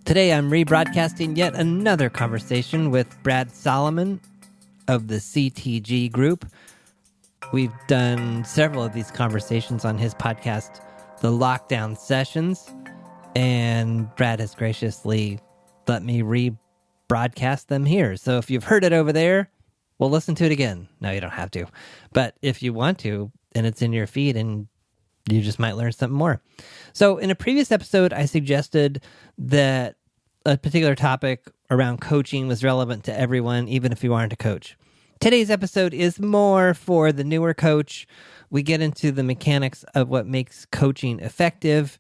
Today I'm rebroadcasting yet another conversation with Brad Solomon of the CTG Group. We've done several of these conversations on his podcast, The Lockdown Sessions, and Brad has graciously let me rebroadcast them here. So if you've heard it over there, we'll listen to it again. No, you don't have to. But if you want to, and it's in your feed, and you just might learn something more. So in a previous episode, I suggested that a particular topic around coaching was relevant to everyone, even if you aren't a coach. Today's episode is more for the newer coach. We get into the mechanics of what makes coaching effective.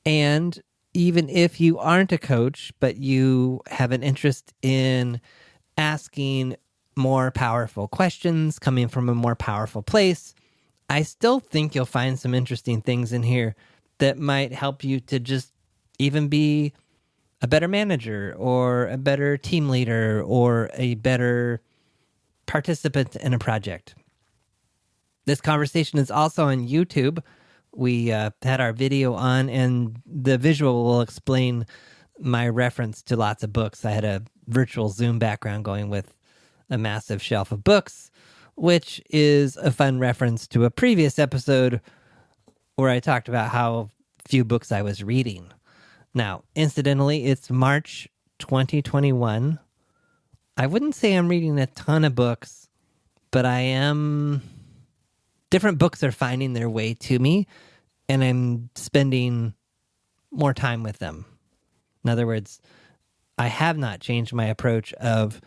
And even if you aren't a coach, but you have an interest in asking more powerful questions, coming from a more powerful place, I still think you'll find some interesting things in here that might help you to just even be a better manager or a better team leader or a better participant in a project. This conversation is also on YouTube. We had our video on, and the visual will explain my reference to lots of books. I had a virtual Zoom background going with a massive shelf of books, which is a fun reference to a previous episode where I talked about how few books I was reading. Now, incidentally, it's March 2021. I wouldn't say I'm reading a ton of books, but I am. Different books are finding their way to me, and I'm spending more time with them. In other words, I have not changed my approach of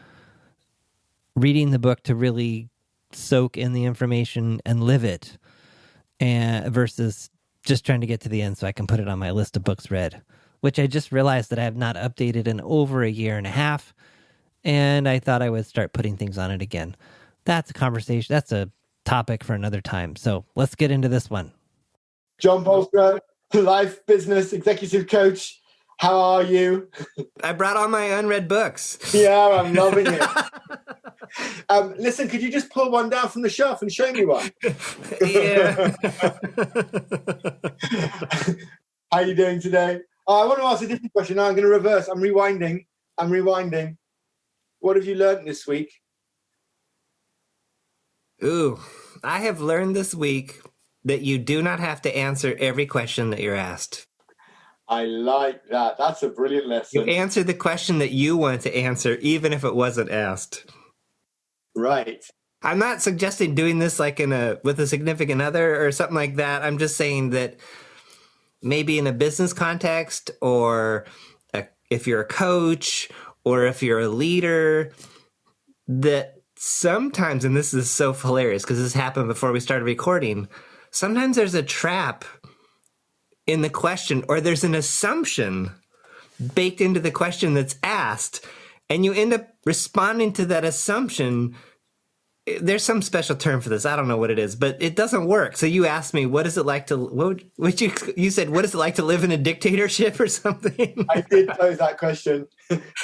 reading the book to really soak in the information and live it, and versus just trying to get to the end so I can put it on my list of books read, which I just realized that I have not updated in over a year and a half, and I thought I would start putting things on it again. That's a conversation. That's a topic for another time. So let's get into this one. John Polstra, life business executive coach. How are you? I brought all my unread books. Yeah, I'm loving it. Listen, could you just pull one down from the shelf and show me one? Yeah. How are you doing today? Oh, I want to ask a different question. Now I'm going to reverse. I'm rewinding. What have you learned this week? Ooh, I have learned this week that you do not have to answer every question that you're asked. I like that. That's a brilliant lesson. You answer the question that you want to answer, even if it wasn't asked. Right. I'm not suggesting doing this like with a significant other or something like that. I'm just saying that maybe in a business context, or if you're a coach, or if you're a leader, that sometimes, and this is so hilarious because this happened before we started recording, sometimes there's a trap in the question, or there's an assumption baked into the question that's asked, and you end up responding to that assumption. There's some special term for this. I don't know what it is, but it doesn't work. So you asked me, what is it like to, you said, what is it like to live in a dictatorship or something? I did pose that question.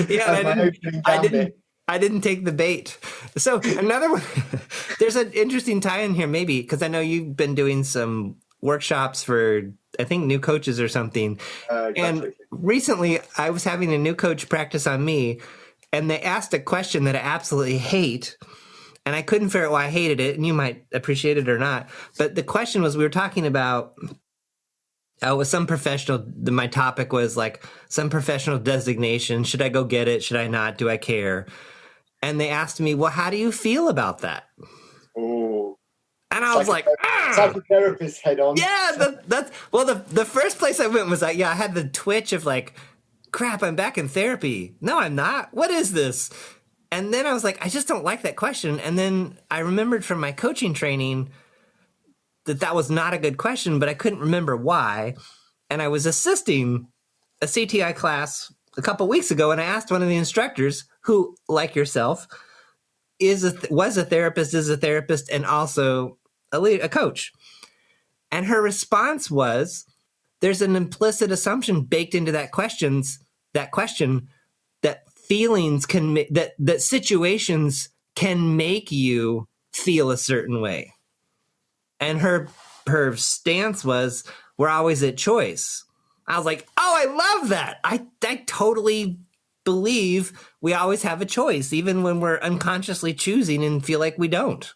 Yeah, I didn't take the bait. So another one, there's an interesting tie in here maybe, because I know you've been doing some workshops for, I think, new coaches or something. Exactly. And recently I was having a new coach practice on me, and they asked a question that I absolutely hate. And I couldn't figure out why I hated it, and you might appreciate it or not. But the question was, we were talking about with some professional, my topic was like some professional designation. Should I go get it? Should I not? Do I care? And they asked me, well, how do you feel about that? Oh. And I was like, psychotherapist head on. Yeah, the first place I went was like, I had the twitch of like, crap, I'm back in therapy. No, I'm not. What is this? And then I was like, I just don't like that question. And then I remembered from my coaching training that was not a good question, but I couldn't remember why. And I was assisting a CTI class a couple weeks ago, and I asked one of the instructors, who, like yourself, was a therapist, is a therapist, and also a coach. And her response was, there's an implicit assumption baked into that question that feelings that situations can make you feel a certain way. And her stance was, we're always at choice. I was like, oh, I love that. I totally believe we always have a choice, even when we're unconsciously choosing and feel like we don't.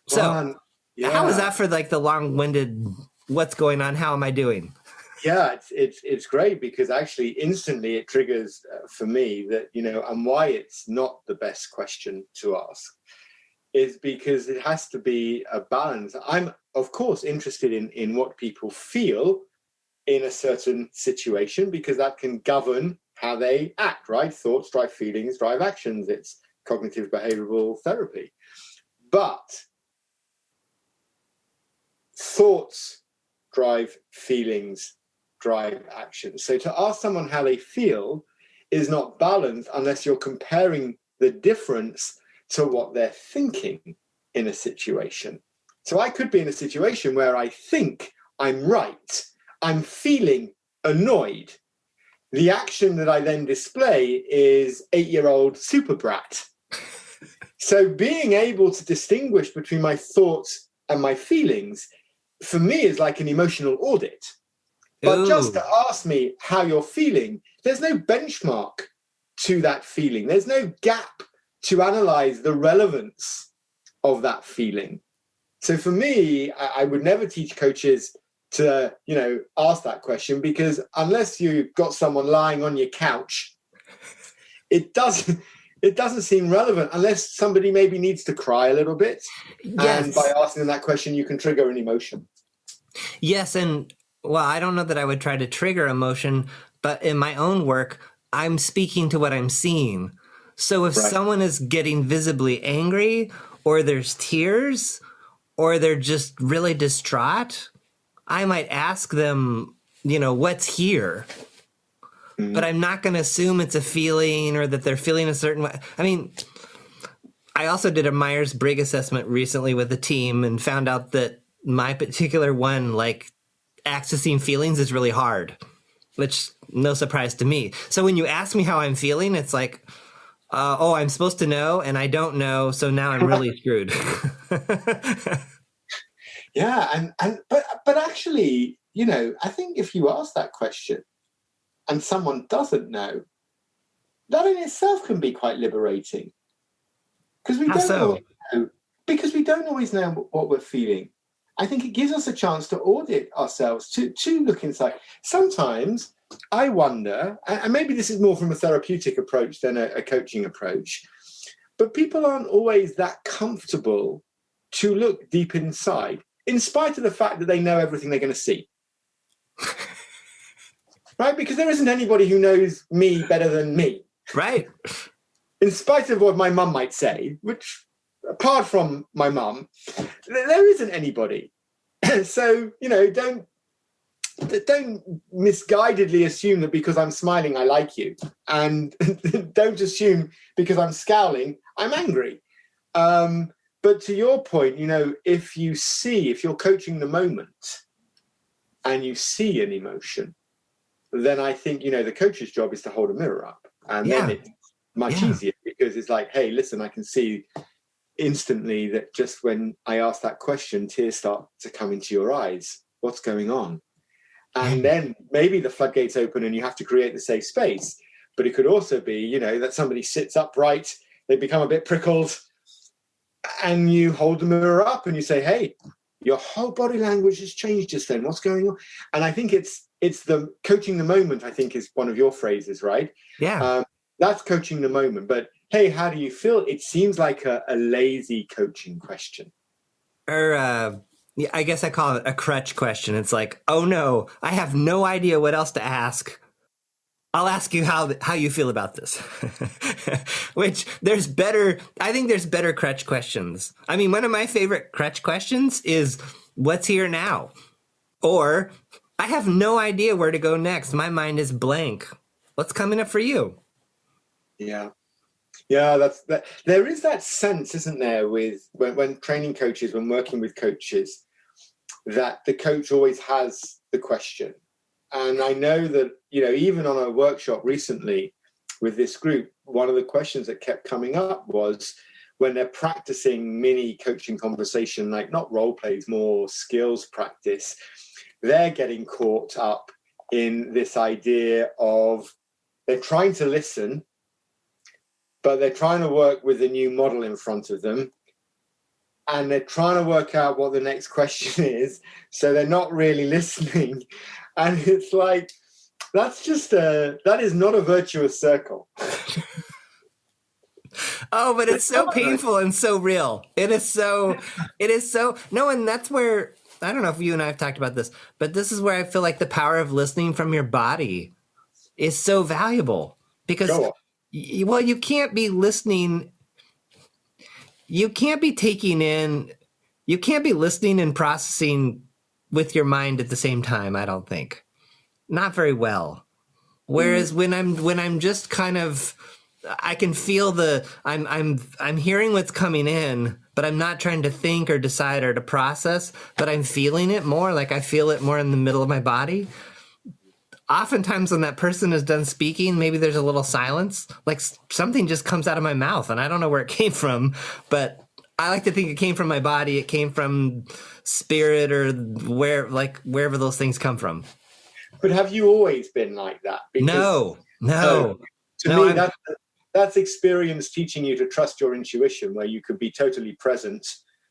So how is that for like the long-winded, what's going on? How am I doing? Yeah, it's great because actually instantly it triggers for me that, and why it's not the best question to ask is because it has to be a balance. I'm, of course, interested in what people feel in a certain situation because that can govern how they act, right? Thoughts drive feelings, drive actions. It's cognitive behavioral therapy. But thoughts drive feelings, drive action. So to ask someone how they feel is not balanced unless you're comparing the difference to what they're thinking in a situation. So I could be in a situation where I think I'm right. I'm feeling annoyed. The action that I then display is 8-year-old super brat. So being able to distinguish between my thoughts and my feelings, for me, is like an emotional audit. But just to ask me how you're feeling, there's no benchmark to that feeling. There's no gap to analyze the relevance of that feeling. So for me, I would never teach coaches to, ask that question because unless you've got someone lying on your couch, it doesn't seem relevant unless somebody maybe needs to cry a little bit. Yes. And by asking them that question, you can trigger an emotion. Yes. And well, I don't know that I would try to trigger emotion, but in my own work, I'm speaking to what I'm seeing. So if someone is getting visibly angry or there's tears or they're just really distraught, I might ask them, what's here? Mm-hmm. But I'm not going to assume it's a feeling or that they're feeling a certain way. I mean, I also did a Myers-Briggs assessment recently with a team and found out that my particular one, like accessing feelings is really hard, which no surprise to me. So when you ask me how I'm feeling, it's like, I'm supposed to know and I don't know. So now I'm really screwed. Yeah. But actually, I think if you ask that question and someone doesn't know, that in itself can be quite liberating. Because we don't always know what we're feeling. I think it gives us a chance to audit ourselves, to look inside. Sometimes I wonder, and maybe this is more from a therapeutic approach than a coaching approach, but people aren't always that comfortable to look deep inside, in spite of the fact that they know everything they're going to see. Right? Because there isn't anybody who knows me better than me. Right. In spite of what my mum might say, which, apart from my mum, there isn't anybody. So, don't misguidedly assume that because I'm smiling, I like you. And don't assume because I'm scowling, I'm angry. But to your point, if you're coaching the moment and you see an emotion, then I think, the coach's job is to hold a mirror up. And then it's much easier because it's like, hey, listen, I can see instantly that just when I ask that question, tears start to come into your eyes. What's going on? And then maybe the floodgates open and you have to create the safe space. But it could also be, that somebody sits upright, they become a bit prickled, and you hold the mirror up and you say, hey, your whole body language has changed just then. What's going on? And I think it's the coaching the moment, I think is one of your phrases, right? Yeah. That's coaching the moment. But hey, how do you feel? It seems like a lazy coaching question. Or I guess I call it a crutch question. It's like, oh no, I have no idea what else to ask. I'll ask you how you feel about this. Which I think there's better crutch questions. I mean, one of my favorite crutch questions is, what's here now? Or, I have no idea where to go next. My mind is blank. What's coming up for you? Yeah. Yeah, there is that sense, isn't there, with when training coaches, when working with coaches, that the coach always has the question. And I know that, even on a workshop recently with this group, one of the questions that kept coming up was when they're practicing mini coaching conversation, like not role plays, more skills practice, they're getting caught up in this idea of they're trying to listen, but they're trying to work with a new model in front of them. And they're trying to work out what the next question is. So they're not really listening. And it's like, that is not a virtuous circle. Oh, but it's so painful and so real. It is so, no, and that's where, I don't know if you and I have talked about this, but this is where I feel like the power of listening from your body is so valuable because, well, you can't be listening. You can't be listening and processing with your mind at the same time. I don't think, not very well. Whereas when I'm just kind of, I can feel I'm hearing what's coming in, but I'm not trying to think or decide or to process, but I'm feeling it more. Like I feel it more in the middle of my body. Oftentimes when that person is done speaking, maybe there's a little silence, like something just comes out of my mouth and I don't know where it came from, but I like to think it came from my body. It came from spirit or wherever those things come from. But have you always been like that? No. To me, that's experience teaching you to trust your intuition, where you could be totally present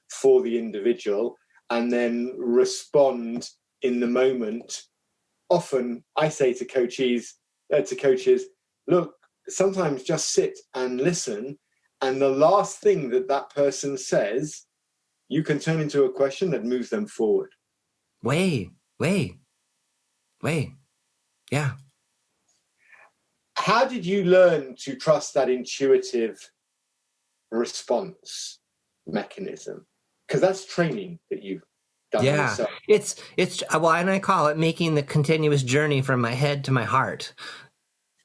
for the individual and then respond in the moment. Often I say to coaches, look, sometimes just sit and listen. And the last thing that person says, you can turn into a question that moves them forward. Wait. Yeah. How did you learn to trust that intuitive response mechanism? Because that's training that you've done. Yeah, yourself. it's well, and I call it making the continuous journey from my head to my heart.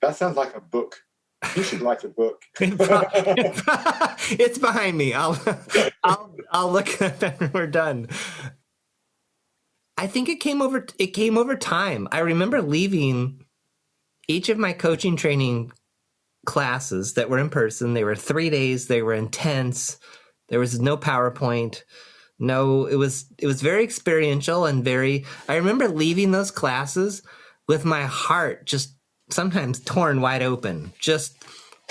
That sounds like a book. You should write a book. It's behind me. I'll look at that when we're done. I think it came over time. I remember leaving each of my coaching training classes that were in person. They were 3 days. They were intense. There was no PowerPoint. No, it was very experiential and I remember leaving those classes with my heart just sometimes torn wide open.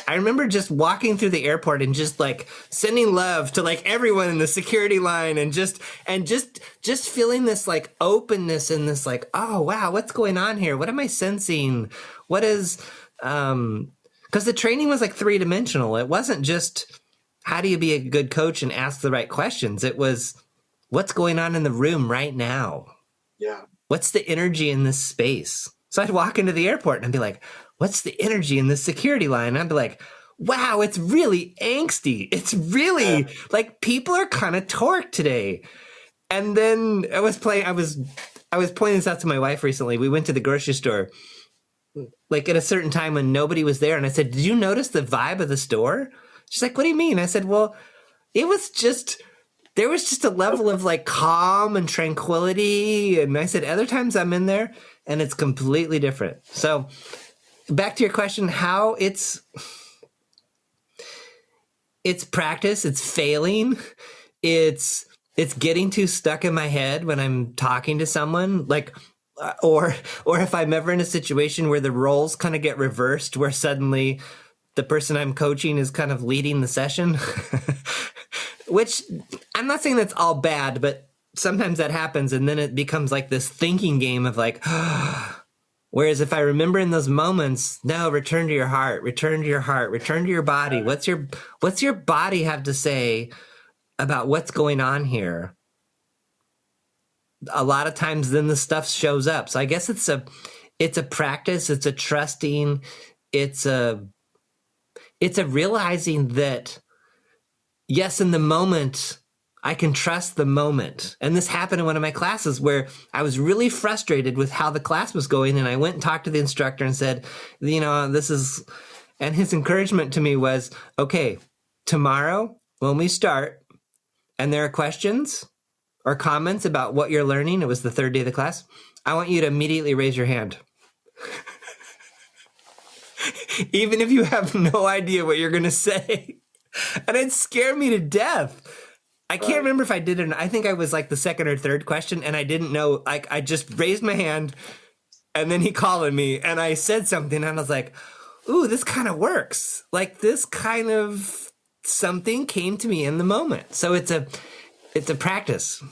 I remember just walking through the airport and just like sending love to like everyone in the security line and just feeling this like openness and this like, oh wow, what's going on here? What am I sensing? What is, because the training was like 3-dimensional. It wasn't just how do you be a good coach and ask the right questions. It was what's going on in the room right now. Yeah. What's the energy in this space? So I'd walk into the airport and I'd be like, what's the energy in this security line? And I'd be like, wow, it's really angsty. It's really like people are kind of torqued today. And then I was pointing this out to my wife recently. We went to the grocery store like at a certain time when nobody was there. And I said, did you notice the vibe of the store? She's like, what do you mean? I said, well, there was just a level of like calm and tranquility. And I said, other times I'm in there and it's completely different. So back to your question, how it's practice, it's failing. It's getting too stuck in my head when I'm talking to someone, like, or if I'm ever in a situation where the roles kind of get reversed, where suddenly the person I'm coaching is kind of leading the session, which I'm not saying that's all bad, but sometimes that happens. And then it becomes like this thinking game of like, whereas if I remember in those moments, no, return to your heart, return to your heart, return to your body. What's your body have to say about what's going on here? A lot of times then the stuff shows up. So I guess it's a practice. It's a trusting. It's a realizing that, yes, in the moment, I can trust the moment. And this happened in one of my classes where I was really frustrated with how the class was going. And I went and talked to the instructor and said, and his encouragement to me was, okay, tomorrow when we start and there are questions or comments about what you're learning, it was the third day of the class, I want you to immediately raise your hand. Even if you have no idea what you're going to say. And it scared me to death. I can't remember if I did it. I think I was like the second or third question and I didn't know. Like I just raised my hand And then he called on me and I said something and I was like, ooh, this kind of works. Like this kind of something came to me in the moment. So it's a practice.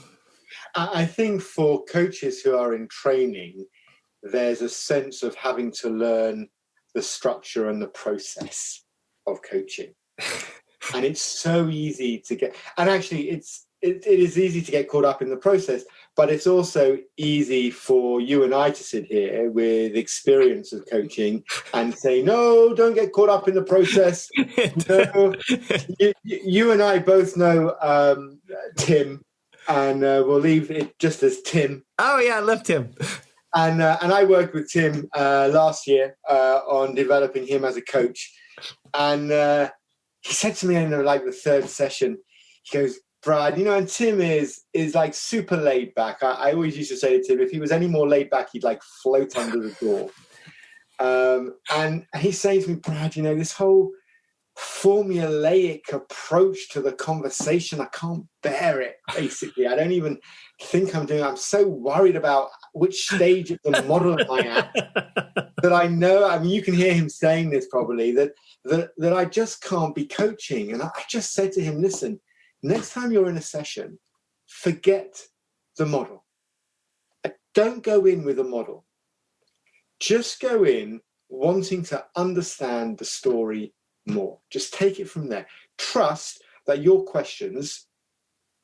I think for coaches who are in training, there's a sense of having to learn the structure and the process of coaching. And it's so easy to get, and actually it is easy to get caught up in the process, but it's also easy for you and I to sit here with experience of coaching and say, no, don't get caught up in the process. No. You and I both know Tim, and we'll leave it just as Tim. Oh yeah, I love Tim. And I worked with Tim last year on developing him as a coach. And he said to me in the third session, he goes, Brad, and Tim is like super laid back. I always used to say to Tim, if he was any more laid back, he'd like float under the door. And he's saying to me, Brad, this whole formulaic approach to the conversation, I can't bear it, basically. I don't even think I'm so worried about which stage of the model am I at that I know, you can hear him saying this probably, that I just can't be coaching. And I just said to him, listen, next time you're in a session, forget the model. Don't go in with a model. Just go in wanting to understand the story more. Just take it from there. Trust that your questions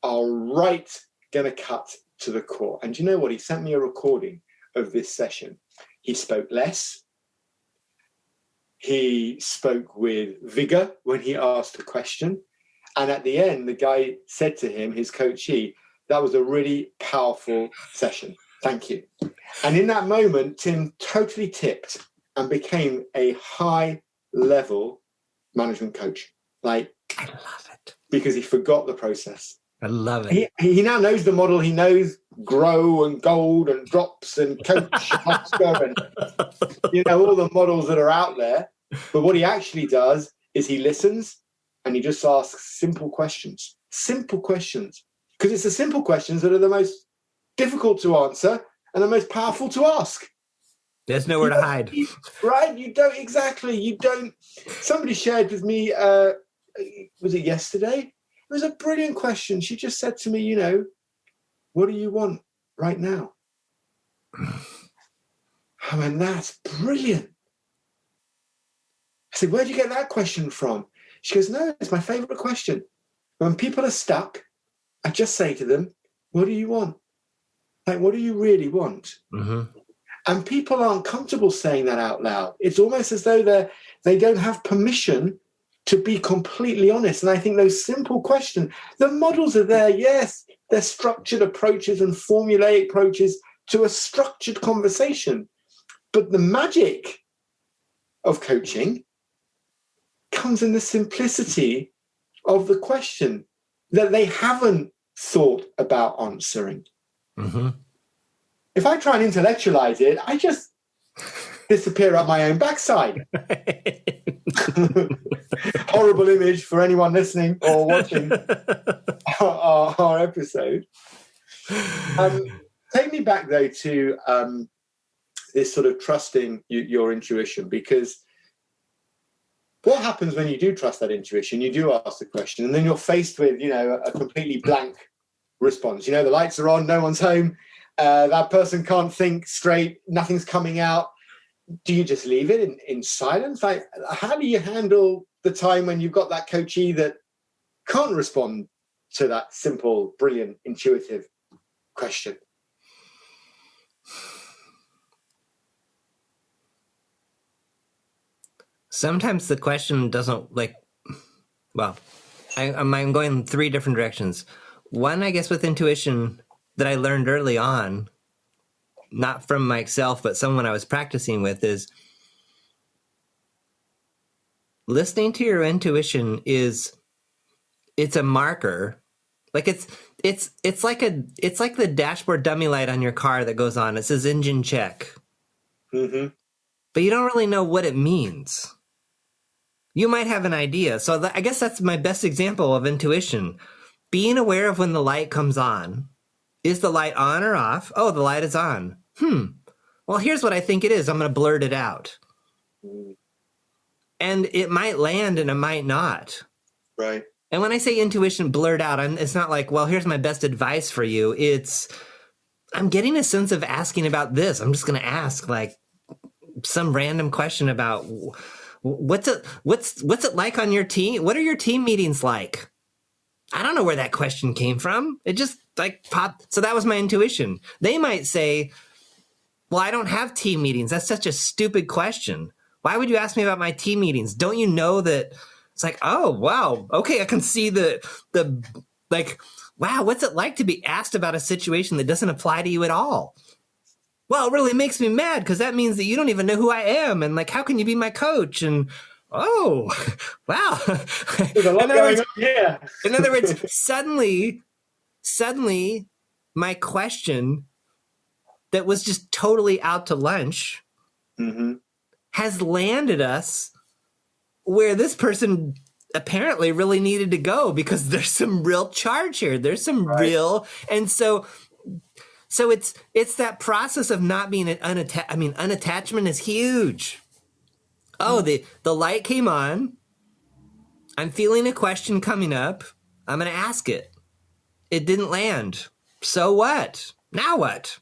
are right going to cut to the core. And you know what? He sent me a recording of this session. He spoke less. He spoke with vigor when he asked a question. And at the end, the guy said to him, his coachee, that was a really powerful session. Thank you. And in that moment, Tim totally tipped and became a high-level management coach. I love it. Because he forgot the process. I love it. He now knows the model. He knows grow and gold and drops and coach Oscar and all the models that are out there. But what he actually does is he listens and he just asks simple questions. Simple questions. Because it's the simple questions that are the most difficult to answer and the most powerful to ask. There's nowhere to hide. Right? You don't. Somebody shared with me, was it yesterday? It was a brilliant question. She just said to me, what do you want right now? I went, that's brilliant. I said, where'd you get that question from? She goes, no, it's my favorite question. When people are stuck, I just say to them, what do you want? What do you really want? Mm-hmm. And people aren't comfortable saying that out loud. It's almost as though they don't have permission to be completely honest. And I think those simple questions, the models are there, yes, they're structured approaches and formulaic approaches to a structured conversation. But the magic of coaching comes in the simplicity of the question that they haven't thought about answering. Mm-hmm. If I try and intellectualize it, I just disappear up my own backside. Horrible image for anyone listening or watching our episode. Take me back, though, to this sort of trusting your intuition, because what happens when you do trust that intuition? You do ask the question, and then you're faced with, a completely blank response. The lights are on, no one's home. That person can't think straight. Nothing's coming out. Do you just leave it in silence? How do you handle the time when you've got that coachee that can't respond to that simple, brilliant, intuitive question? Sometimes the question doesn't I'm going in three different directions. One, I guess, with intuition that I learned early on, not from myself, but someone I was practicing with, is listening to your intuition it's a marker. It's like the dashboard dummy light on your car that goes on. It says engine check. Mm-hmm. But you don't really know what it means. You might have an idea. So I guess that's my best example of intuition. Being aware of when the light comes on. Is the light on or off? Oh, the light is on. well, here's what I think it is. I'm going to blurt it out. And it might land and it might not. Right. And when I say intuition blurt out, it's not like, well, here's my best advice for you. It's, I'm getting a sense of asking about this. I'm just going to ask like some random question about what's it like on your team? What are your team meetings like? I don't know where that question came from. It just like popped. So that was my intuition. They might say, well, I don't have team meetings. That's such a stupid question. Why would you ask me about my team meetings? Don't you know that it's like, oh, wow. Okay. I can see the like, wow, what's it like to be asked about a situation that doesn't apply to you at all? Well, it really makes me mad because that means that you don't even know who I am. And like, how can you be my coach? And oh, wow. There's a lot going on here. In other words, suddenly my question that was just totally out to lunch has landed us where this person apparently really needed to go because there's some real charge here. There's some real, and so it's that process of not being unattached. I mean, unattachment is huge. Oh, the light came on. I'm feeling a question coming up. I'm going to ask it. It didn't land. So what? Now what?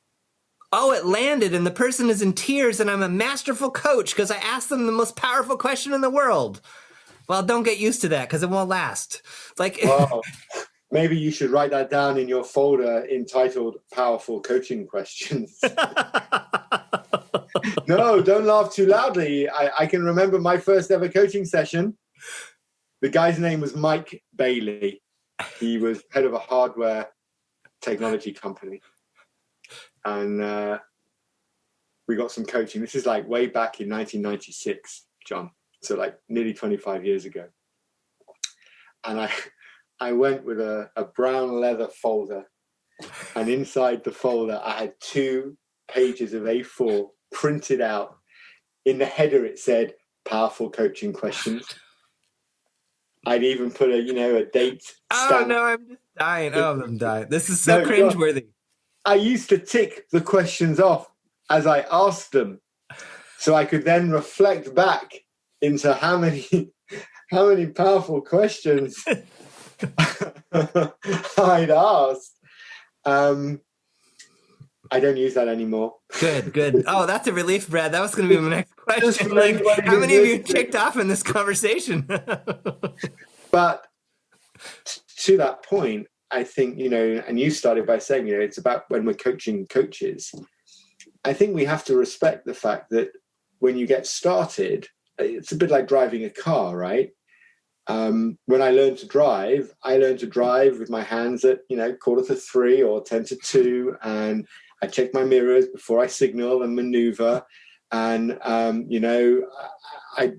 Oh, it landed and the person is in tears and I'm a masterful coach because I asked them the most powerful question in the world. Well, don't get used to that because it won't last. Like, wow. Maybe you should write that down in your folder entitled Powerful Coaching Questions. No, don't laugh too loudly. I can remember my first ever coaching session. The guy's name was Mike Bailey. He was head of a hardware technology company. And we got some coaching. This is like way back in 1996, John. So like nearly 25 years ago. And I went with a brown leather folder. And inside the folder, I had 2 pages of A4 printed out. In the header, it said, Powerful Coaching Questions. I'd even put a date oh, stamp. no, I'm just dying. Oh, I'm dying. This is so cringeworthy. I used to tick the questions off as I asked them, so I could then reflect back into how many powerful questions I'd asked. I don't use that anymore. Good. Oh, that's a relief, Brad. That was going to be my next question. Like, how many of you ticked off in this conversation? But to that point, I think, and you started by saying, it's about when we're coaching coaches. I think we have to respect the fact that when you get started, it's a bit like driving a car, right? When I learned to drive with my hands at, 2:45 or 2:50, and I check my mirrors before I signal and maneuver. And, I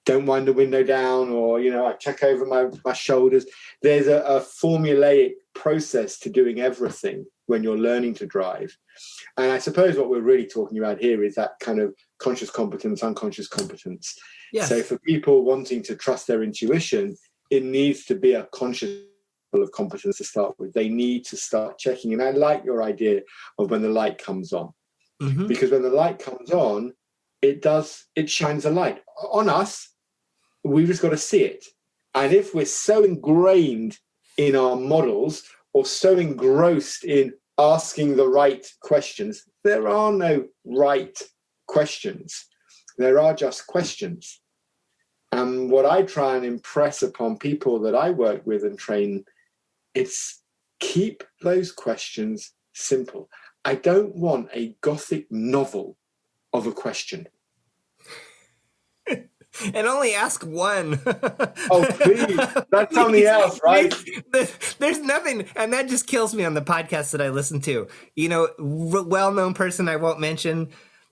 don't wind the window down, or, I check over my shoulders. There's a formulaic process to doing everything when you're learning to drive. And I suppose what we're really talking about here is that kind of conscious competence, unconscious competence. Yes. So for people wanting to trust their intuition, it needs to be a conscious level of competence to start with. They need to start checking. And I like your idea of when the light comes on. Because when the light comes on, it shines a light on us. We've just got to see it. And if we're so ingrained in our models or so engrossed in asking the right questions, there are no right questions. There are just questions. And what I try and impress upon people that I work with and train, it's keep those questions simple. I don't want a Gothic novel of a question. And only ask one. Oh, please. That's something else, right? There's nothing. And that just kills me on the podcast that I listen to. Well-known person I won't mention.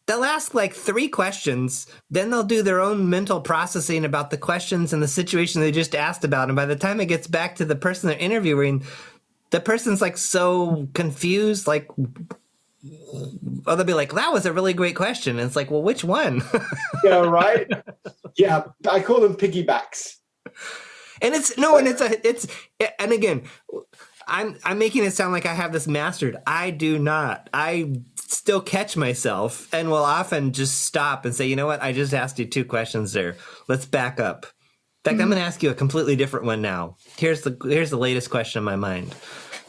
They'll ask like 3 questions. Then they'll do their own mental processing about the questions and the situation they just asked about. And by the time it gets back to the person they're interviewing, the person's like so confused, like, oh, they'll be like, that was a really great question. And it's like, well, which one? Yeah, right. Yeah. I call them piggybacks. And and again, I'm making it sound like I have this mastered. I do not. I still catch myself and will often just stop and say, you know what? I just asked you 2 questions there. Let's back up. In fact, I'm going to ask you a completely different one now. Here's the latest question in my mind.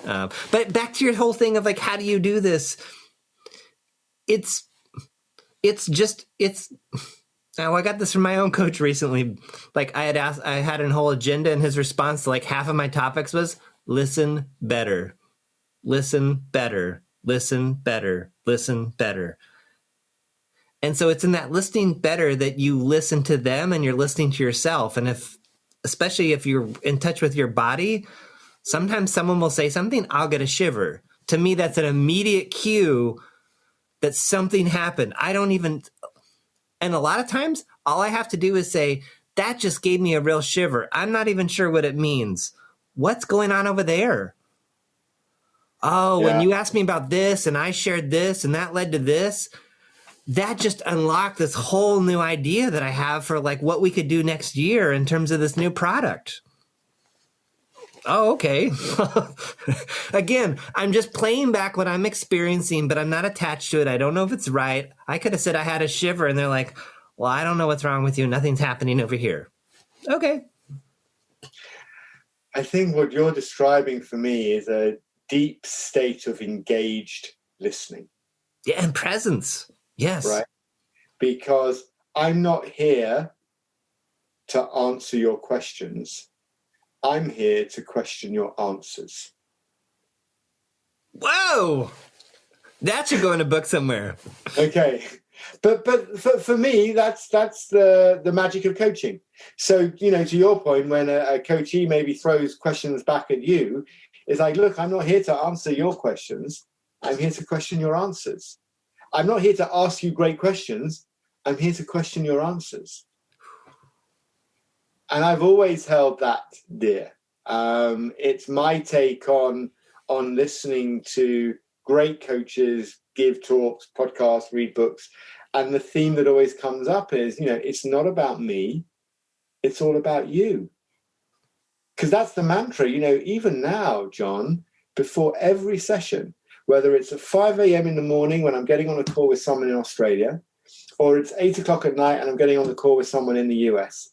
But back to your whole thing of like, how do you do this? Now, I got this from my own coach recently. Like I had a whole agenda, and his response to like half of my topics was listen better, listen better, listen better, listen better. And so it's in that listening better that you listen to them and you're listening to yourself. And especially if you're in touch with your body, sometimes someone will say something, I'll get a shiver. To me, that's an immediate cue that something happened. And a lot of times, all I have to do is say, that just gave me a real shiver. I'm not even sure what it means. What's going on over there? Oh, yeah. When you asked me about this and I shared this and that led to this, that just unlocked this whole new idea that I have for like what we could do next year in terms of this new product. Oh, okay. Again, I'm just playing back what I'm experiencing, but I'm not attached to it. I don't know if it's right. I could have said I had a shiver and they're like, well, I don't know what's wrong with you. Nothing's happening over here. Okay. I think what you're describing for me is a deep state of engaged listening. Yeah, and presence. Yes. Right. Because I'm not here to answer your questions. I'm here to question your answers. Whoa! That should go in a book somewhere. Okay. But for me, that's the magic of coaching. So, to your point, when a coachee maybe throws questions back at you, it's like, look, I'm not here to answer your questions. I'm here to question your answers. I'm not here to ask you great questions. I'm here to question your answers. And I've always held that dear. It's my take on listening to great coaches give talks, podcasts, read books. And the theme that always comes up is, it's not about me. It's all about you. Because that's the mantra, even now, John, before every session, whether it's at 5 a.m. in the morning when I'm getting on a call with someone in Australia, or it's 8 o'clock at night and I'm getting on the call with someone in the US,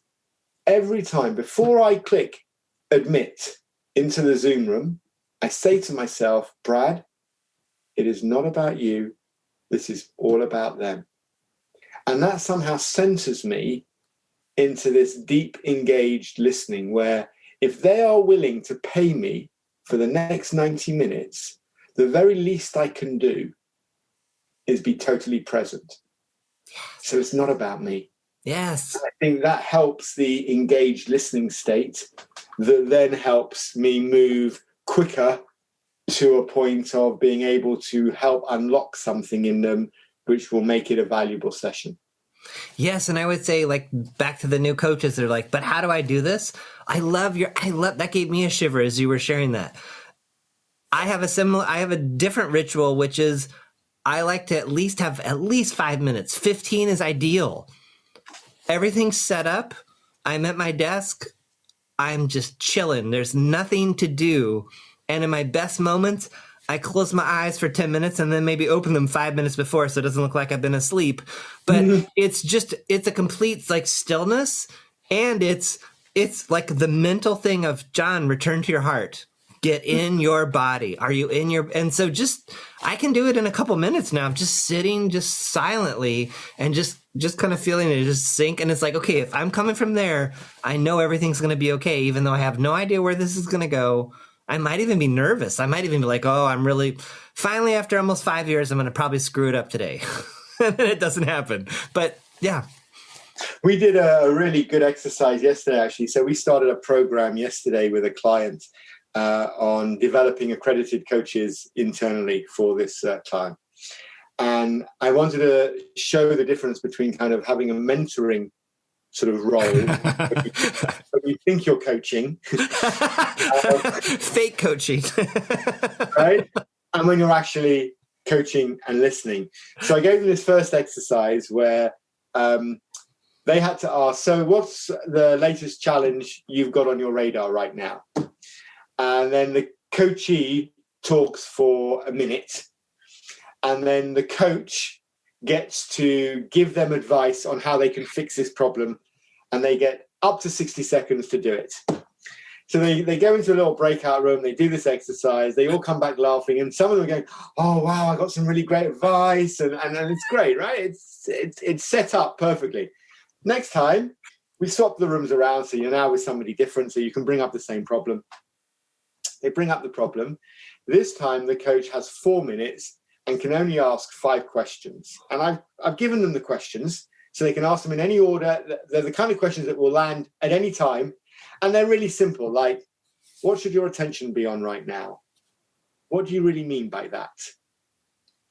every time before I click admit into the Zoom room, I say to myself, Brad, it is not about you. This is all about them. And that somehow centers me into this deep, engaged listening where if they are willing to pay me for the next 90 minutes, the very least I can do is be totally present. So it's not about me. Yes. I think that helps the engaged listening state that then helps me move quicker to a point of being able to help unlock something in them, which will make it a valuable session. Yes. And I would say, like, back to the new coaches, they're like, but how do I do this? I love that gave me a shiver as you were sharing that. I have a different ritual, which is I like to have at least 5 minutes. 15 is ideal. Everything's set up. I'm at my desk. I'm just chilling. There's nothing to do. And in my best moments, I close my eyes for 10 minutes and then maybe open them 5 minutes before so it doesn't look like I've been asleep. But it's a complete like stillness. And it's like the mental thing of, John, return to your heart. Get in your body. Are you in your... And so I can do it in a couple minutes now. I'm just sitting just silently and just kind of feeling it just sink. And it's like, okay, if I'm coming from there, I know everything's going to be okay, even though I have no idea where this is going to go. I might even be nervous. I might even be like, oh, I'm really... Finally, after almost 5 years, I'm going to probably screw it up today. And then it doesn't happen. But yeah. We did a really good exercise yesterday, actually. So we started a program yesterday with a client on developing accredited coaches internally for this client. And I wanted to show the difference between kind of having a mentoring sort of role when you think you're coaching. Fake coaching. Right? And when you're actually coaching and listening. So I gave them this first exercise where they had to ask, so what's the latest challenge you've got on your radar right now? And then coachee talks for a minute, and then the coach gets to give them advice on how they can fix this problem, and they get up to 60 seconds to do it. So they go into a little breakout room, they do this exercise, they all come back laughing, and some of them are going, oh, wow, I got some really great advice, and it's great, right? It's set up perfectly. Next time, we swap the rooms around, so you're now with somebody different, so you can bring up the same problem. They bring up the problem. This time, the coach has 4 minutes and can only ask 5 questions. And I've given them the questions, so they can ask them in any order. They're the kind of questions that will land at any time. And they're really simple, like, what should your attention be on right now? What do you really mean by that?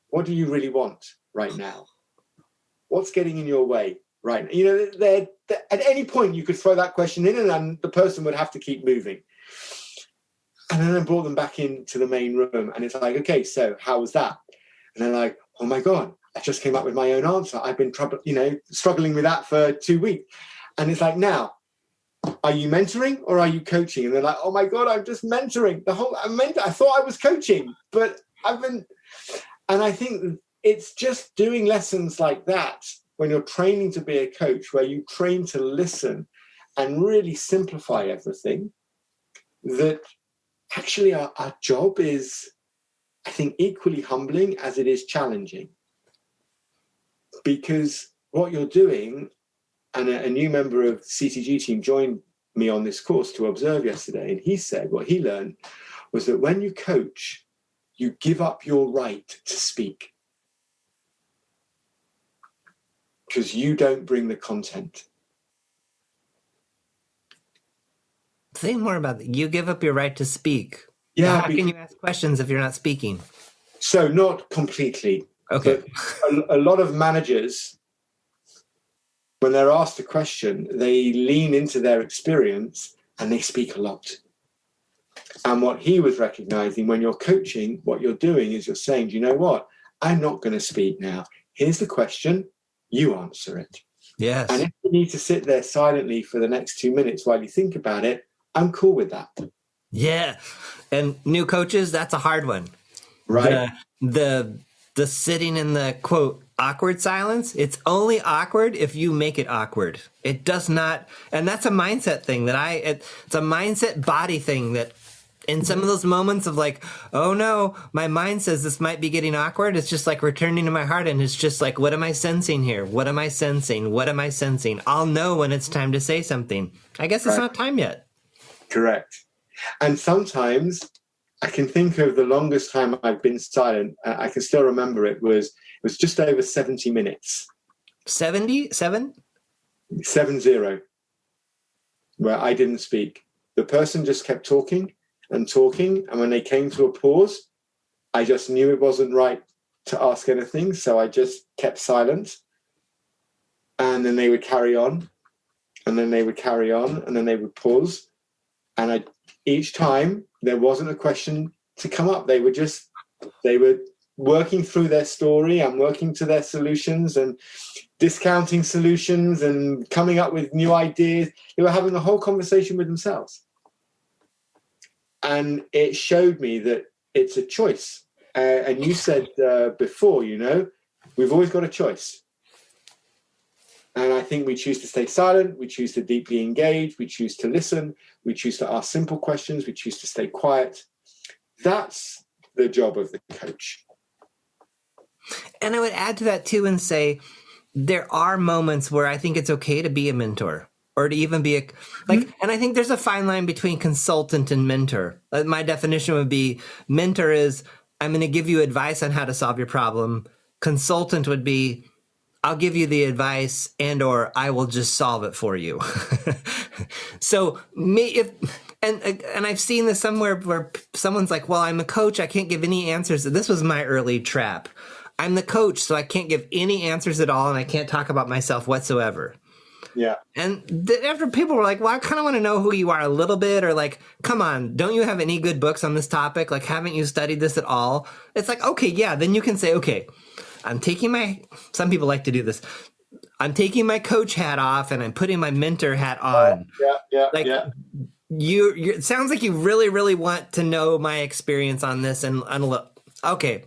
What do you really want right now? What's getting in your way right now? You know, they're, at any point you could throw that question in, and then the person would have to keep moving. And then I brought them back into the main room, and it's like, okay, so how was that? And they're like, oh my God, I just came up with my own answer. I've been struggling with that for 2 weeks. And it's like, now, are you mentoring or are you coaching? And they're like, oh my God, I'm just mentoring. I thought I was coaching, but I've been. And I think it's just doing lessons like that when you're training to be a coach, where you train to listen and really simplify everything, that actually our job is, I think, equally humbling as it is challenging. Because what you're doing, and a new member of the CTG team joined me on this course to observe yesterday, and he said what he learned was that when you coach, you give up your right to speak because you don't bring the content. Say more about that. You give up your right to speak. Yeah. How can you ask questions if you're not speaking? So not completely. Okay. A lot of managers, when they're asked a question, they lean into their experience and they speak a lot. And what he was recognizing, when you're coaching, what you're doing is you're saying, do you know what? I'm not going to speak now. Here's the question. You answer it. Yes. And if you need to sit there silently for the next 2 minutes while you think about it, I'm cool with that. Yeah. And new coaches, that's a hard one. Right. The sitting in the, quote, awkward silence, it's only awkward if you make it awkward. It does not, and that's a mindset thing it's a mindset body thing that in some of those moments of like, oh no, my mind says this might be getting awkward, it's just like returning to my heart, and it's just like, what am I sensing here? What am I sensing? What am I sensing? I'll know when it's time to say something. I guess it's not time yet. Correct. And sometimes I can think of the longest time I've been silent. I can still remember it was just over 70 minutes. 77? 70, where I didn't speak. The person just kept talking and talking. And when they came to a pause, I just knew it wasn't right to ask anything. So I just kept silent. And then they would carry on. And then they would carry on. And then they would pause. And each time there wasn't a question to come up. They were working through their story and working to their solutions and discounting solutions and coming up with new ideas. They were having a whole conversation with themselves. And it showed me that it's a choice. And you said before, we've always got a choice. And I think we choose to stay silent, we choose to deeply engage, we choose to listen, we choose to ask simple questions, we choose to stay quiet. That's the job of the coach. And I would add to that too and say, there are moments where I think it's okay to be a mentor or to even be and I think there's a fine line between consultant and mentor. My definition would be mentor is, I'm going to give you advice on how to solve your problem. Consultant would be, I'll give you the advice and or I will just solve it for you. So and I've seen this somewhere where someone's like, well, I'm a coach, I can't give any answers. This was my early trap. I'm the coach, so I can't give any answers at all and I can't talk about myself whatsoever. Yeah. And after people were like, well, I kind of want to know who you are a little bit, or like, come on, don't you have any good books on this topic? Like, haven't you studied this at all? It's like, okay, yeah, then you can say, okay, I'm taking some people like to do this. I'm taking my coach hat off and I'm putting my mentor hat on. Yeah. it sounds like you really, really want to know my experience on this. And look, okay,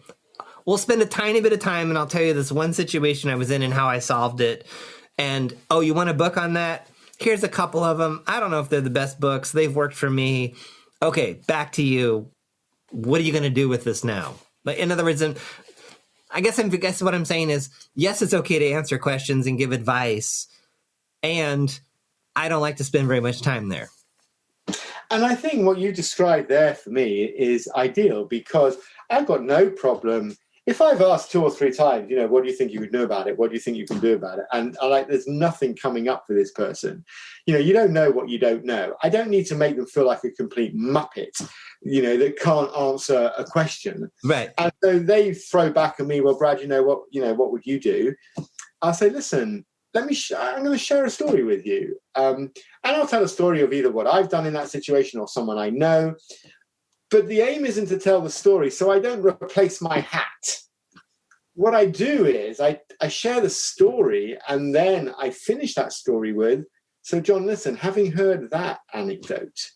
we'll spend a tiny bit of time and I'll tell you this one situation I was in and how I solved it. And, oh, you want a book on that? Here's a couple of them. I don't know if they're the best books. They've worked for me. Okay, back to you. What are you going to do with this now? Like, in other words, I guess what I'm saying is, yes, it's okay to answer questions and give advice. And I don't like to spend very much time there. And I think what you described there for me is ideal, because I've got no problem. If I've asked 2 or 3 times, what do you think you would know about it? What do you think you can do about it? And there's nothing coming up for this person. You don't know what you don't know. I don't need to make them feel like a complete muppet, that can't answer a question. Right. And so they throw back at me, well, Brad, what would you do? I'll say, listen, I'm going to share a story with you. And I'll tell a story of either what I've done in that situation or someone I know. But the aim isn't to tell the story, so I don't replace my hat. What I do is I share the story, and then I finish that story with, so John, listen, having heard that anecdote,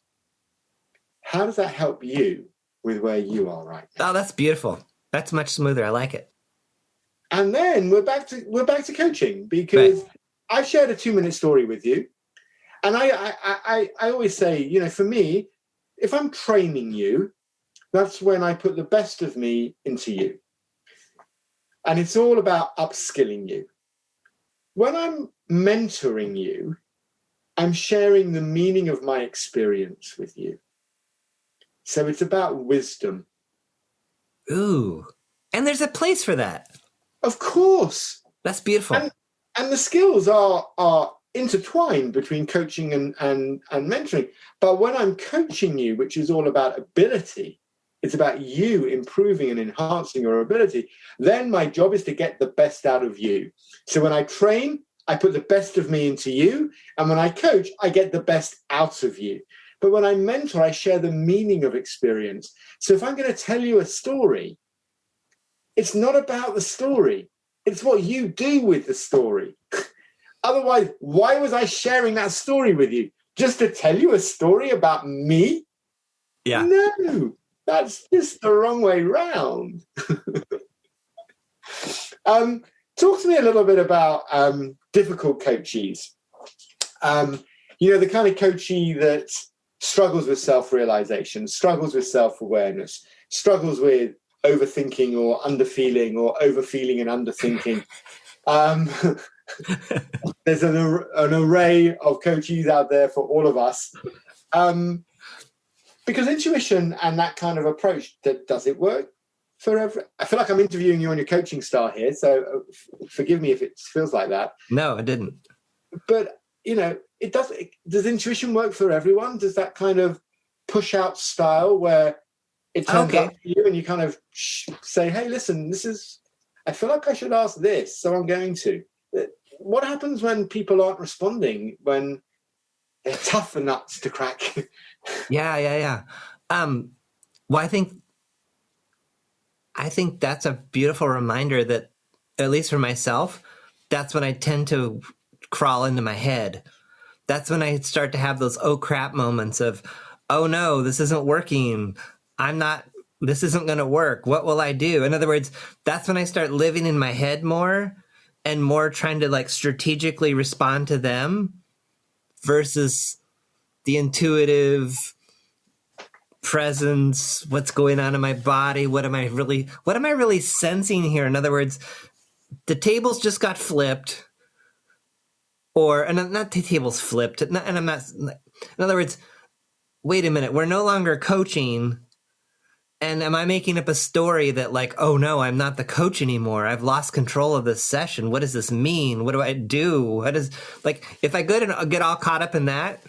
how does that help you with where you are right now? Oh, that's beautiful. That's much smoother. I like it. And then we're back to coaching, because right. I've shared a 2-minute story with you. And I always say, for me, if I'm training you, that's when I put the best of me into you. And it's all about upskilling you. When I'm mentoring you, I'm sharing the meaning of my experience with you. So it's about wisdom. Ooh. And there's a place for that. Of course. That's beautiful. And the skills are intertwined between coaching and mentoring. But when I'm coaching you, which is all about ability, it's about you improving and enhancing your ability, then my job is to get the best out of you. So when I train, I put the best of me into you. And when I coach, I get the best out of you. But when I mentor, I share the meaning of experience. So if I'm going to tell you a story, it's not about the story. It's what you do with the story. Otherwise, why was I sharing that story with you? Just to tell you a story about me? Yeah. No, that's just the wrong way round. Talk to me a little bit about difficult coachees. The kind of coachee that struggles with self-realization, struggles with self-awareness, struggles with overthinking or underfeeling or overfeeling and underthinking. There's an array of coaches out there for all of us. Because intuition and that kind of approach, does it work for I feel like I'm interviewing you on your coaching style here, so forgive me if it feels like that. No, it didn't. But, it does. Does intuition work for everyone? Does that kind of push out style where it turns up to you and you kind of say, hey, listen, I feel like I should ask this, so I'm going to. What happens when people aren't responding, when they're tough for nuts to crack? Yeah. Well, I think that's a beautiful reminder that, at least for myself, that's when I tend to crawl into my head. That's when I start to have those oh crap moments of, oh no, this isn't working. This isn't going to work. What will I do? In other words, that's when I start living in my head more and more trying to strategically respond to them versus the intuitive presence, what's going on in my body, what am I really sensing here? In other words, the tables just got flipped, and not the tables flipped, and I'm not, in other words, wait a minute, we're no longer coaching, and am I making up a story that oh no, I'm not the coach anymore, I've lost control of this session, what does this mean, what do I do, if I get all caught up in that,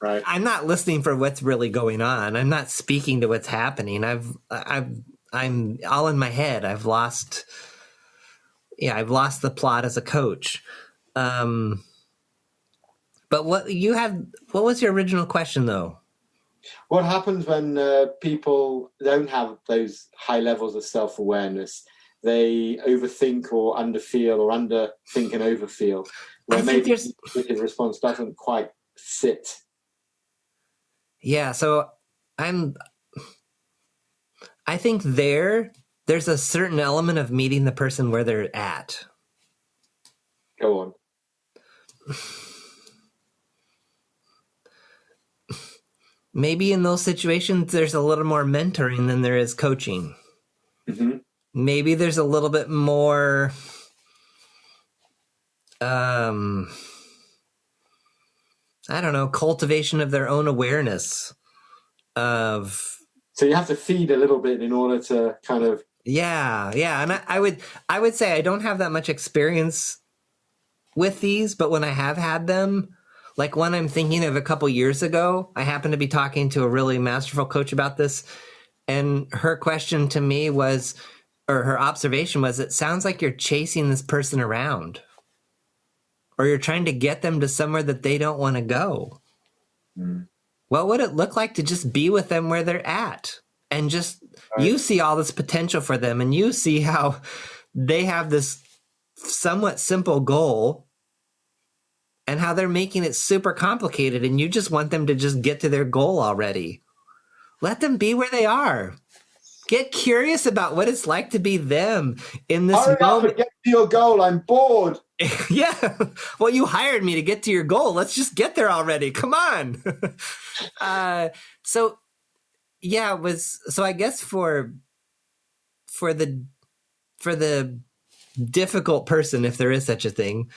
right, I'm not listening for what's really going on, I'm not speaking to what's happening, I'm all in my head, I've lost the plot as a coach. But what was your original question though? What happens when people don't have those high levels of self-awareness? They overthink or underfeel, or underthink and overfeel, where maybe the response doesn't quite sit. Yeah, so I think there's a certain element of meeting the person where they're at. Go on. Maybe in those situations, there's a little more mentoring than there is coaching. Mm-hmm. Maybe there's a little bit more, I don't know, cultivation of their own awareness of. So you have to feed a little bit in order to kind of. Yeah. And I would say I don't have that much experience with these, but when I have had them, like one I'm thinking of a couple years ago, I happened to be talking to a really masterful coach about this. And her question to me was, or her observation was, it sounds like you're chasing this person around, or you're trying to get them to somewhere that they don't want to go. Mm. What would it look like to just be with them where they're at? And just, you see all this potential for them, and you see how they have this somewhat simple goal and how they're making it super complicated, and you just want them to just get to their goal already. Let them be where they are. Get curious about what it's like to be them in this moment. Get to your goal. I'm bored. Yeah. Well, you hired me to get to your goal. Let's just get there already. Come on. So I guess for the difficult person, if there is such a thing,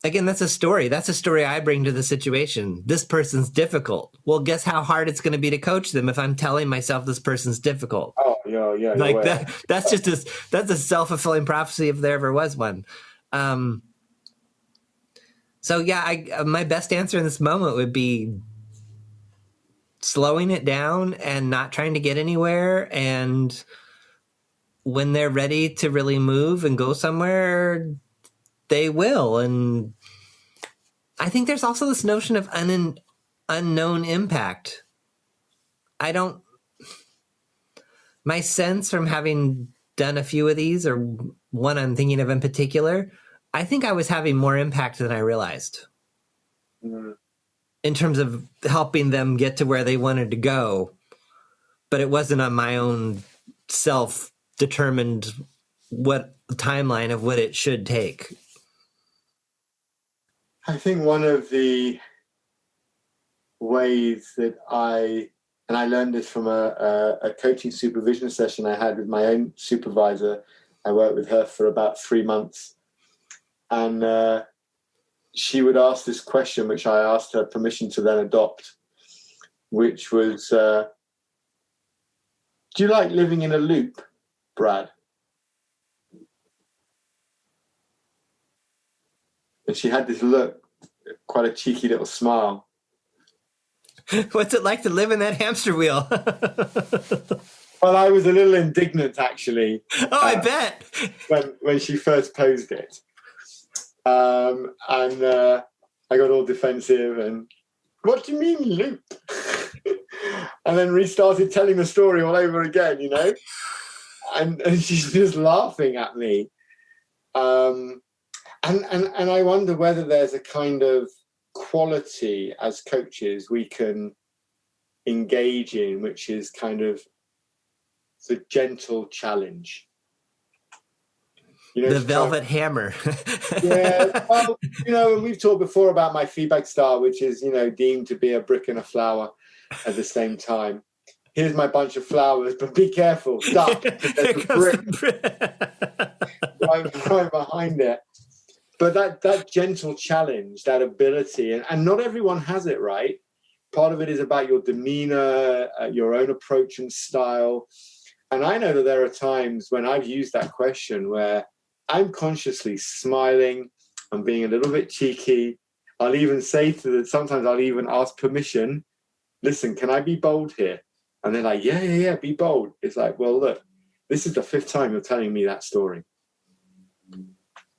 again, that's a story. That's a story I bring to the situation. This person's difficult. Well, guess how hard it's going to be to coach them if I'm telling myself this person's difficult. Oh, yeah. Like that's a self-fulfilling prophecy if there ever was one. So yeah, my best answer in this moment would be slowing it down and not trying to get anywhere. And when they're ready to really move and go somewhere, they will. And I think there's also this notion of unknown impact. My sense from having done a few of these, or one I'm thinking of in particular, I think I was having more impact than I realized in terms of helping them get to where they wanted to go. But it wasn't on my own self-determined timeline of what it should take. I think one of the ways that I learned this from a coaching supervision session I had with my own supervisor. I worked with her for about 3 months. And she would ask this question, which I asked her permission to then adopt, which was, do you like living in a loop, Brad? And she had this look, quite a cheeky little smile. What's it like to live in that hamster wheel? Well, I was a little indignant, actually. Oh, I bet. When she first posed it. And I got all defensive and, what do you mean loop? And then restarted telling the story all over again, you know? And she's just laughing at me. And I wonder whether there's a kind of quality as coaches we can engage in, which is kind of the gentle challenge. You know, the velvet hammer. Yeah, well, you know, and we've talked before about my feedback style, which is, you know, deemed to be a brick and a flower at the same time. Here's my bunch of flowers, but be careful, duck, there's a brick right behind it. But that gentle challenge, that ability, and not everyone has it, right? Part of it is about your demeanor, your own approach and style. And I know that there are times when I've used that question where I'm consciously smiling, I'm being a little bit cheeky. I'll even say to them, sometimes I'll even ask permission, listen, can I be bold here? And they're like, yeah, be bold. It's like, well, look, this is the 5th time you're telling me that story.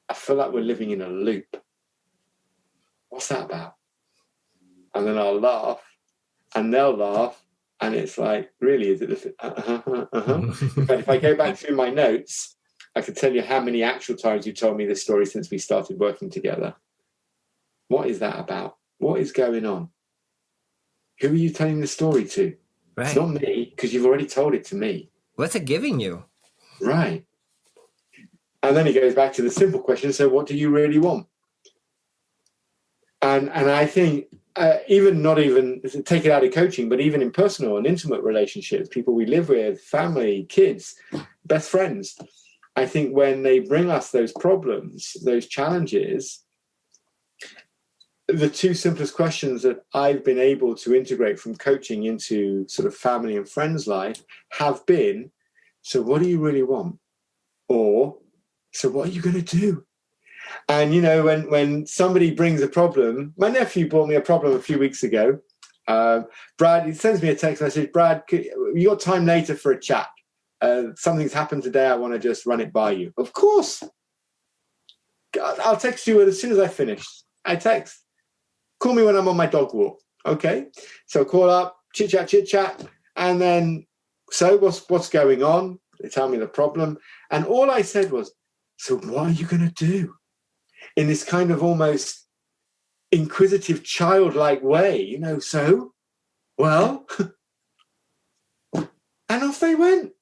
I feel like we're living in a loop. What's that about? And then I'll laugh, and they'll laugh, and it's like, really, is it the In fact, if I go back through my notes, I could tell you how many actual times you told me this story since we started working together. What is that about? What is going on? Who are you telling the story to? Right. It's not me, because you've already told it to me. What's it giving you? Right. And then he goes back to the simple question, so what do you really want? And I think not even take it out of coaching, but even in personal and intimate relationships, people we live with, family, kids, best friends, I think when they bring us those problems, those challenges, the two simplest questions that I've been able to integrate from coaching into sort of family and friends life have been, so what do you really want? Or, so what are you going to do? And, when somebody brings a problem, my nephew brought me a problem a few weeks ago. Brad, he sends me a text message, Brad, you got time later for a chat? Something's happened today. I want to just run it by you. Of course. I'll text you as soon as I finish. I text. Call me when I'm on my dog walk. Okay. So call up, chit chat. And then, so what's going on? They tell me the problem. And all I said was, so what are you going to do? In this kind of almost inquisitive, childlike way, so, well, and off they went.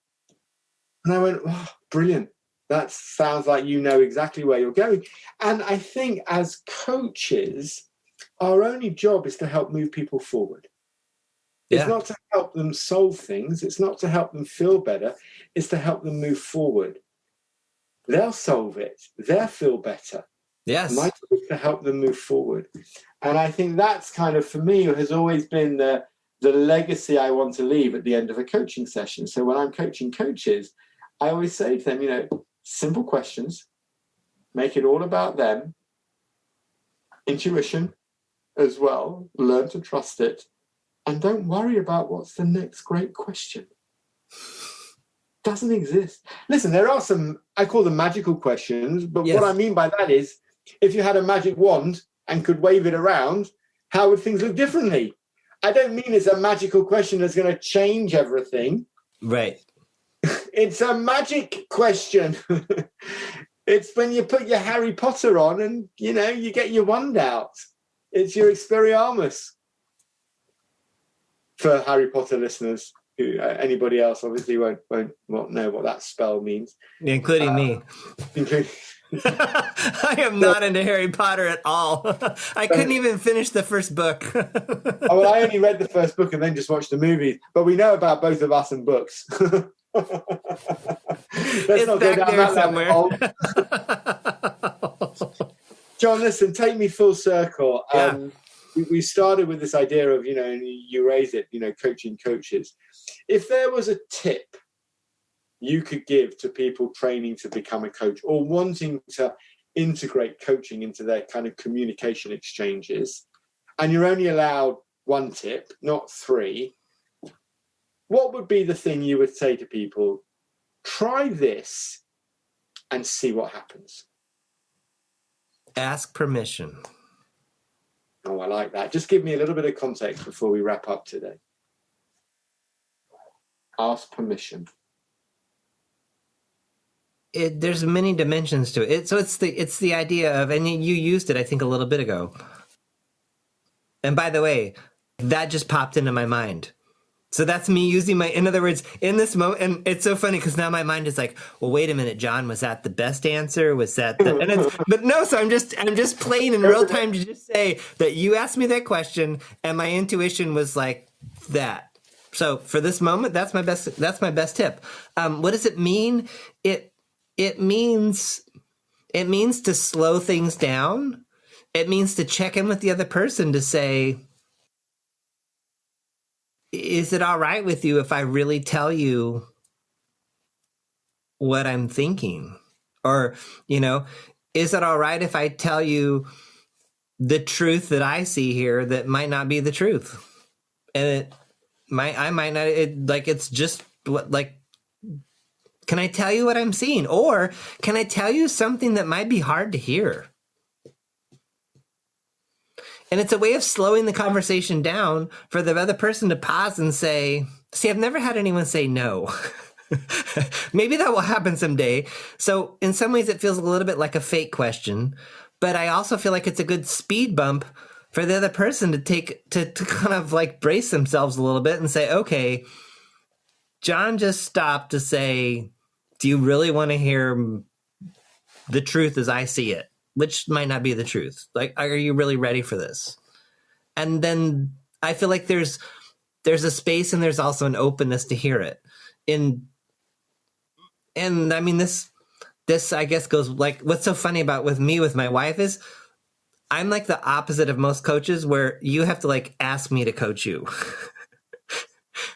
And I went, oh, brilliant. That sounds like you know exactly where you're going. And I think as coaches, our only job is to help move people forward. Yeah. It's not to help them solve things. It's not to help them feel better. It's to help them move forward. They'll solve it. They'll feel better. Yes. My job is to help them move forward. And I think that's kind of, for me, has always been the legacy I want to leave at the end of a coaching session. So when I'm coaching coaches, I always say to them, simple questions, make it all about them, intuition as well, learn to trust it, and don't worry about what's the next great question. Doesn't exist. Listen, there are some, I call them magical questions, but yes. What I mean by that is, if you had a magic wand and could wave it around, how would things look differently? I don't mean it's a magical question that's going to change everything. Right. It's a magic question. It's when you put your Harry Potter on and, you get your wand out. It's your Expelliarmus. For Harry Potter listeners, who anybody else obviously won't know what that spell means. Including me. I am not into Harry Potter at all. I couldn't even finish the first book. Well, I only read the first book and then just watched the movies. But we know about both of us and books. Let's not go down that somewhere. John, listen, take me full circle. Yeah. We started with this idea of, and you raised it, coaching coaches. If there was a tip you could give to people training to become a coach or wanting to integrate coaching into their kind of communication exchanges, and you're only allowed one tip, not three, what would be the thing you would say to people? Try this and see what happens. Ask permission. Oh, I like that. Just give me a little bit of context before we wrap up today. Ask permission. There's many dimensions to it. So it's the idea of, and you used it, I think, a little bit ago. And by the way, that just popped into my mind. So that's me using in other words, in this moment, and it's so funny because now my mind is like, well, wait a minute, John, was that the best answer? Was that but no, so I'm just playing in real time to just say that you asked me that question and my intuition was like that. So for this moment, that's my best tip. What does it mean? It means to slow things down. It means to check in with the other person to say, is it all right with you if I really tell you what I'm thinking? Or, is it all right if I tell you the truth that I see here that might not be the truth? And I might not, it's just can I tell you what I'm seeing? Or can I tell you something that might be hard to hear? And it's a way of slowing the conversation down for the other person to pause and say, see, I've never had anyone say no. Maybe that will happen someday. So in some ways it feels a little bit like a fake question, but I also feel like it's a good speed bump for the other person to kind of like brace themselves a little bit and say, okay, John just stopped to say, do you really want to hear the truth as I see it? Which might not be the truth. Like, are you really ready for this? And then I feel like there's a space and there's also an openness to hear it. And I mean, this I guess goes like, what's so funny about with my wife is I'm like the opposite of most coaches where you have to like ask me to coach you.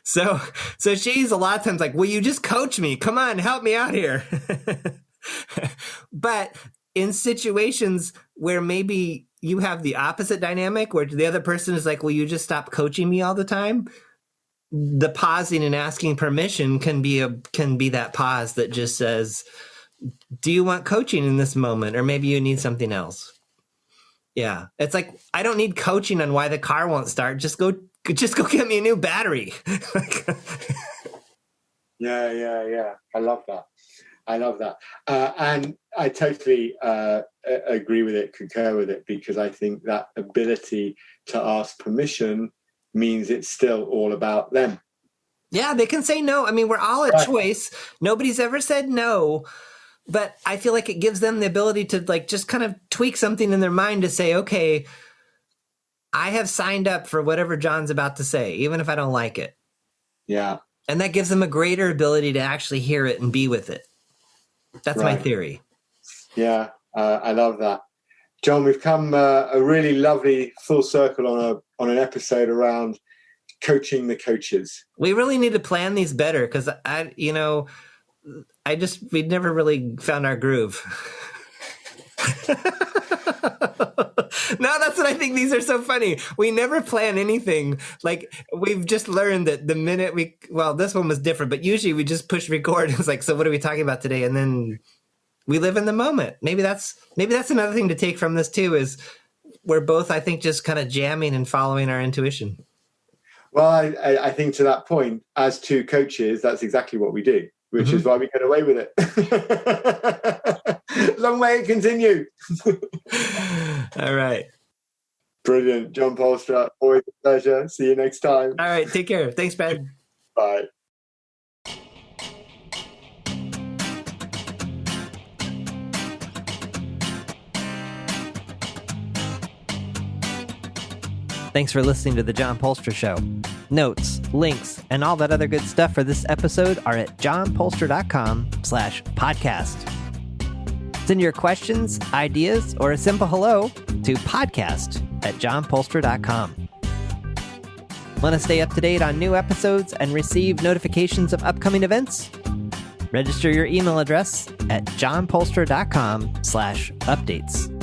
So she's a lot of times like, will you just coach me? Come on, help me out here. But in situations where maybe you have the opposite dynamic where the other person is like, will you just stop coaching me all the time? The pausing and asking permission can be that pause that just says, do you want coaching in this moment? Or maybe you need something else. Yeah. It's like, I don't need coaching on why the car won't start. Just go get me a new battery. Yeah. I love that. And I totally agree with it, concur with it, because I think that ability to ask permission means it's still all about them. Yeah, they can say no. I mean, we're all a choice. Nobody's ever said no. But I feel like it gives them the ability to like just kind of tweak something in their mind to say, okay, I have signed up for whatever John's about to say, even if I don't like it. Yeah. And that gives them a greater ability to actually hear it and be with it. That's my theory. Yeah, I love that. John, we've come a really lovely full circle on an episode around coaching the coaches. We really need to plan these better because we'd never really found our groove. No, that's what I think. These are so funny. We never plan anything. Like, we've just learned that the minute this one was different, but usually we just push record. It's like, so what are we talking about today? And then we live in the moment. Maybe that's another thing to take from this too, is we're both, I think, just kind of jamming and following our intuition. Well, I think to that point, as two coaches, that's exactly what we do, which is why we get away with it. Long may it continue. All right. Brilliant. John Polstra, always a pleasure. See you next time. All right. Take care. Thanks, Brad. Bye. Thanks for listening to The John Polstra Show. Notes, links, and all that other good stuff for this episode are at johnpolstra.com/podcast. Send your questions, ideas, or a simple hello to podcast@johnpolstra.com. Want to stay up to date on new episodes and receive notifications of upcoming events? Register your email address at johnpolstra.com/updates.